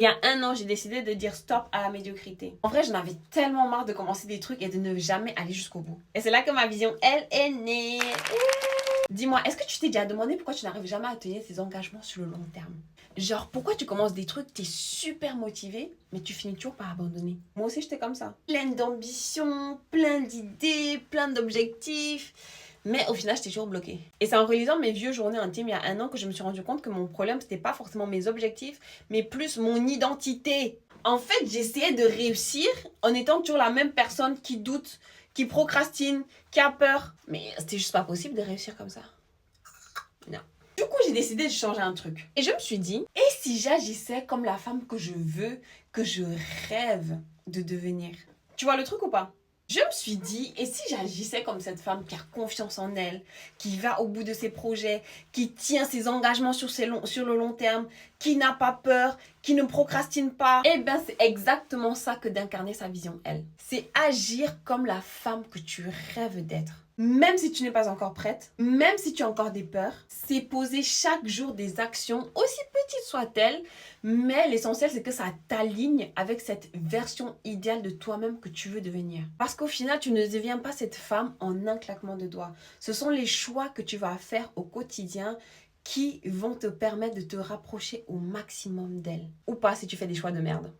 Il y a 1 an, j'ai décidé de dire stop à la médiocrité. En vrai, j'en avais tellement marre de commencer des trucs et de ne jamais aller jusqu'au bout. Et c'est là que ma vision, elle, est née. Dis-moi, est-ce que tu t'es déjà demandé pourquoi tu n'arrives jamais à tenir tes engagements sur le long terme? Genre, pourquoi tu commences des trucs, t'es super motivé, mais tu finis toujours par abandonner? Moi aussi, j'étais comme ça. Pleine d'ambition, plein d'idées, plein d'objectifs. Mais au final, j'étais toujours bloquée. Et c'est en réalisant mes vieux journées intimes il y a 1 an que je me suis rendu compte que mon problème, c'était pas forcément mes objectifs, mais plus mon identité. En fait, j'essayais de réussir en étant toujours la même personne qui doute, qui procrastine, qui a peur. Mais c'était juste pas possible de réussir comme ça. Non. Du coup, j'ai décidé de changer un truc. Et je me suis dit, et si j'agissais comme la femme que je veux, que je rêve de devenir? Tu vois le truc ou pas? Je me suis dit, et si j'agissais comme cette femme qui a confiance en elle, qui va au bout de ses projets, qui tient ses engagements sur le long terme, qui n'a pas peur, qui ne procrastine pas? Eh bien, c'est exactement ça que d'incarner sa vision, elle. C'est agir comme la femme que tu rêves d'être. Même si tu n'es pas encore prête, même si tu as encore des peurs, c'est poser chaque jour des actions, aussi petites soient-elles, mais l'essentiel, c'est que ça t'aligne avec cette version idéale de toi-même que tu veux devenir. Parce qu'au final, tu ne deviens pas cette femme en un claquement de doigts. Ce sont les choix que tu vas faire au quotidien qui vont te permettre de te rapprocher au maximum d'elle. Ou pas si tu fais des choix de merde.